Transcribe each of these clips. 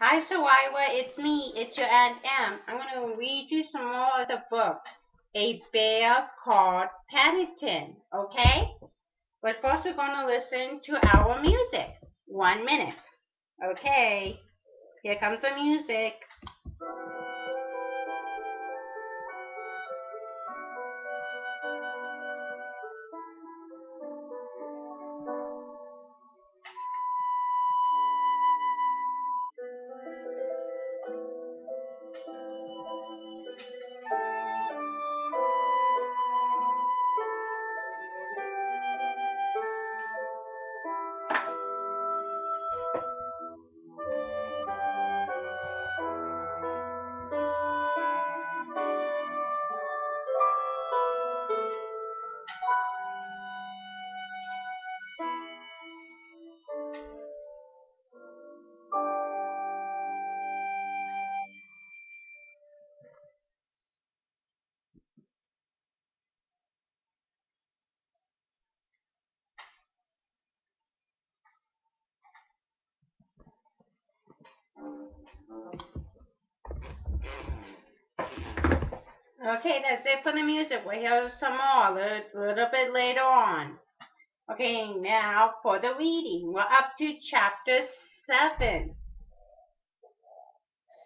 Hi, Soraya. It's me. It's your Aunt Em. I'm going to read you some more of the book, A Bear Called Paddington. Okay? But first, we're going to listen to our music. 1 minute. Okay. Here comes the music. Okay, that's it for the music. We'll hear some more a little bit later on. Okay, now for the reading. We're up to chapter 7.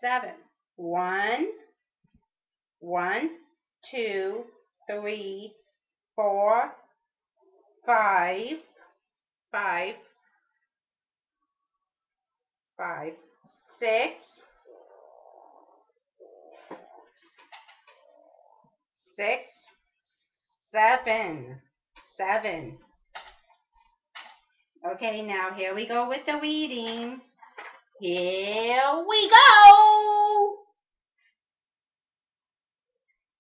7. 1, 1, 2, 3, 4, 5, 5, 5, 6, 6, 7, 7. Okay, now here we go with the reading. Here we go!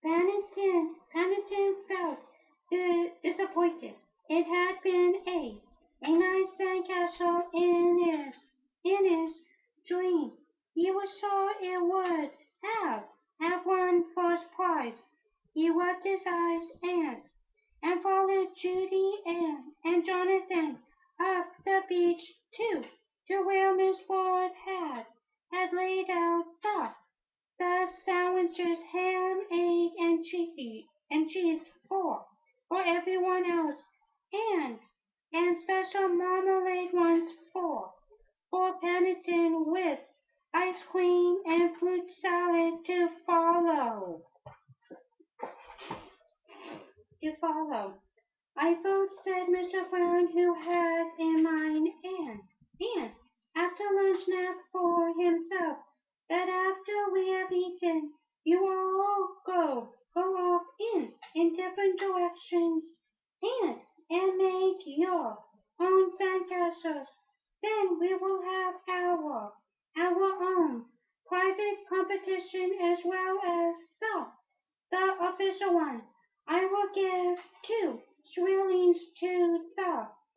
Paddington felt disappointed. It had been a nice sandcastle in his dream. He was sure it would have won first prize. He rubbed his eyes and followed Judy and Jonathan up the beach to where Miss Ward had laid out the sandwiches, ham, egg, and cheese for everyone else, and special marmalade ones for Paddington with ice cream and fruit salad to follow. I vote, said Mr. Brown, who had in mind and after lunch nap for himself, that after we have eaten, you all go off in different directions and make your own sandcastles. Then we will have our own private competition as well as the official one. I will give 2 shillings to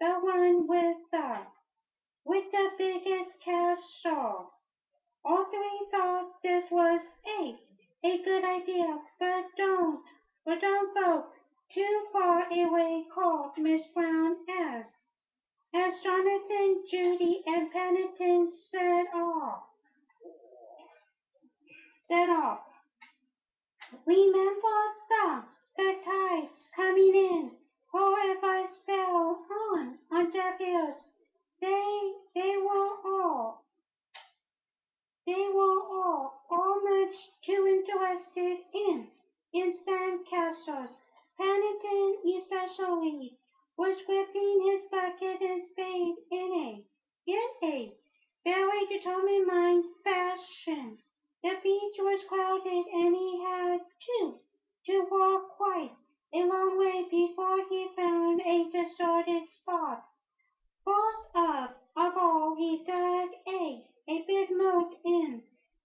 the one with the biggest castle. All three thought this was a good idea, but don't go too far away, called Miss Brown as Jonathan, Judy, and Paddington set off. Remember the tides coming in, for if I fell on deaf ears, they were all much too interested in sand castles. Paddington especially was gripping his bucket and spade in a very determined fashion. The beach was crowded and he had to walk quite a long way before he found a deserted spot. First of all, he dug a big moat in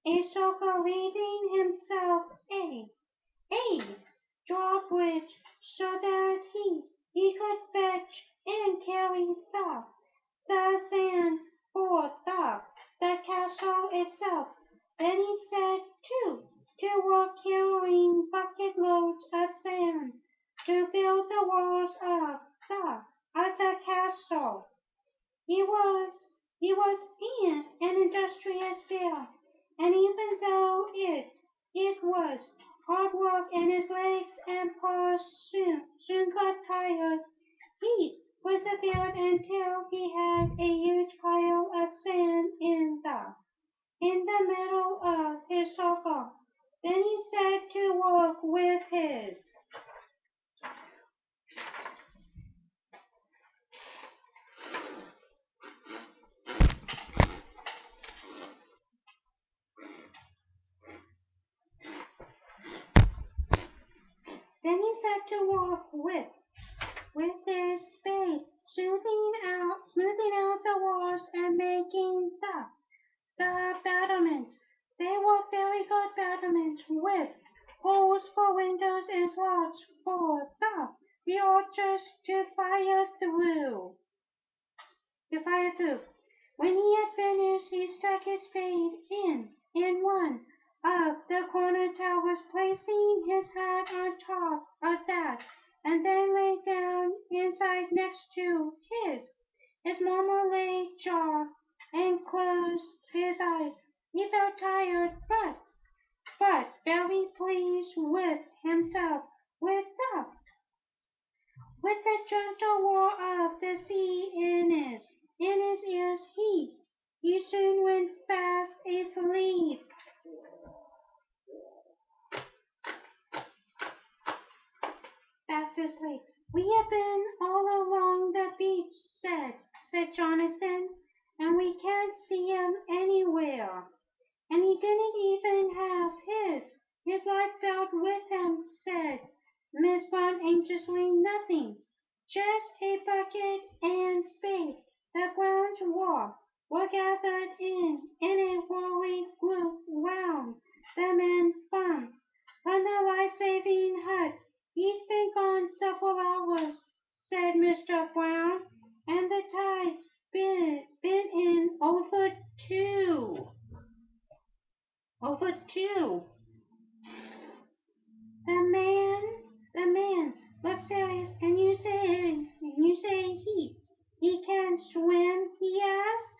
a circle, leaving himself a drawbridge so that he could fetch and carry the sand for the castle itself. Then he set to work carrying bucket loads of sand to build the walls of the castle. He was an industrious bear, was. Hard work and his legs and paws soon got tired. He persevered until he had a huge pile of sand in the middle of his circle. Then he set to work with his Then he set to work with his spade, smoothing out the walls and making the battlements. They were very good battlements with holes for windows and slots for the archers to fire through. When he had finished, he stuck his spade in one of the corner towers, placing his hat on top of that, and then lay down inside next to his marmalade jar and closed his eyes. He felt tired, but very pleased with himself, with the gentle roar of the sea in his ears. He soon went fast asleep. Fast asleep. We have been all along the beach, said Jonathan, and we can't see him anywhere. And he didn't even have his life belt with him, said Miss Brown anxiously. Nothing, just a bucket and spade. The Browns were gathered in a worried group round the men from the life-saving hut. He's been gone several hours, said Mr. Brown, and the tide's been in over two. The man looked serious. And you say he can't swim? He asked.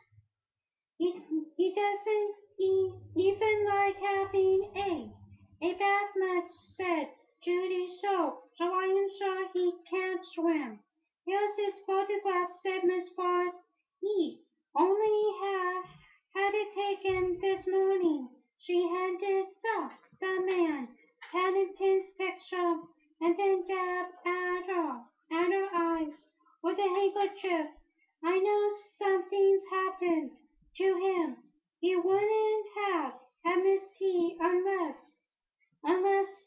He doesn't even like having a bath much, said Judy. So I am sure he can't swim. Here's his photograph, said Miss Bard. He only had it taken this morning. She handed the man Paddington's picture and then dabbed at her eyes with a handkerchief. I know something's happened to him. He wouldn't have missed tea unless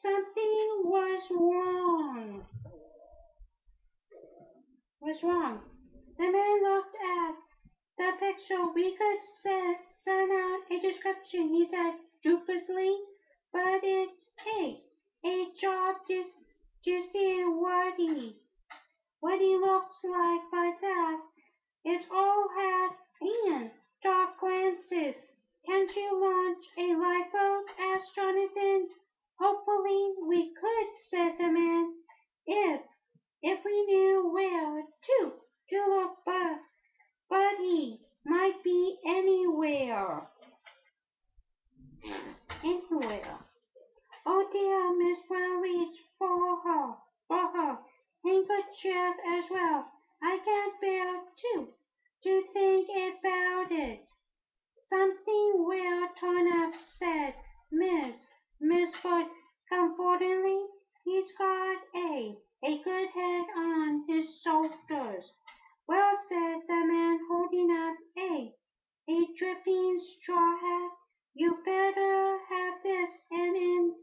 something was wrong. The man looked at the picture. We could send out a description, he said dubiously, but it's a job to see what he looks like by that. It's all hat and dark glances. Can't you launch a lifeboat? Asked Jonathan. Hopefully we could, said the man, if we knew where to look, but he might be anywhere. Anywhere. Oh dear, Miss Brown reached for her handkerchief as well. I can't bear to think about it. Something will turn up, said Miss Foot comfortingly. He's got a good head on his shoulders. Well, said the man, holding up a dripping straw hat. You better have this, and in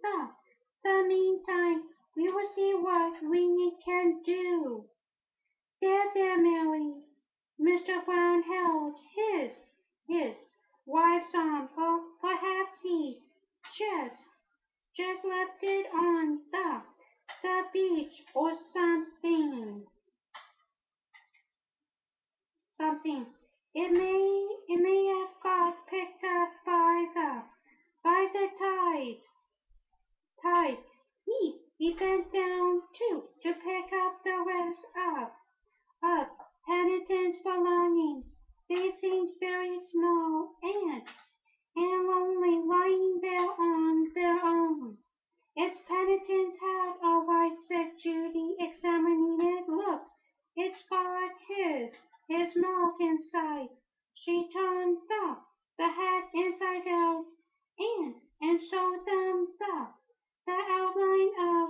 the meantime, we will see what we can do. There, Mary. Mr. Brown held his wife's arm. Perhaps he just left it on the beach or something. It may have got picked up by the tide. He bent down to pick up the rest of Paddington's belongings. They seemed very small and lonely, lying there on their own. was marked inside. She turned the hat inside out and showed them the outline of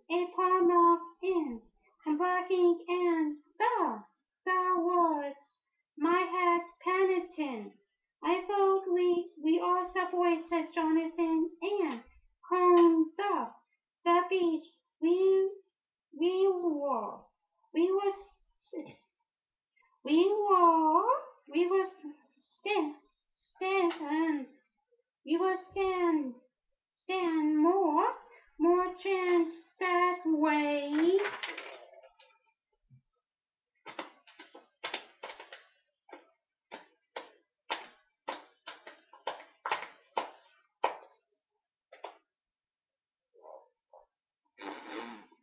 a palm of ink and black ink and the words, "My hat, Paddington." "I thought we all separated," said Jonathan, and combed the beach. We were we were we were we were stand we were stand more chance that way.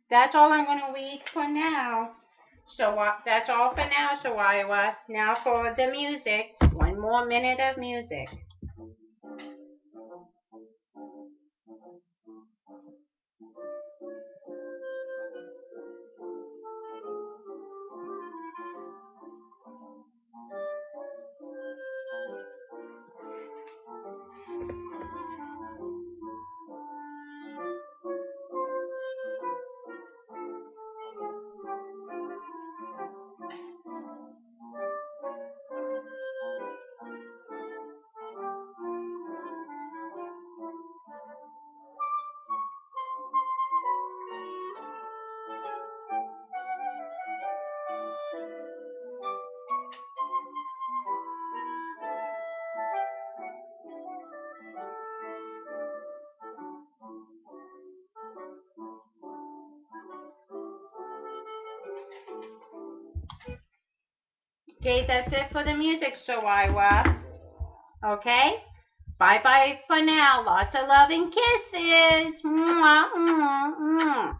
That's all I'm going to read for now. So that's all for now, Soraya. Now for the music. 1 more minute of music. Okay, that's it for the music, Soraya. Okay? Bye-bye for now. Lots of love and kisses. Mwah, mwah, mwah.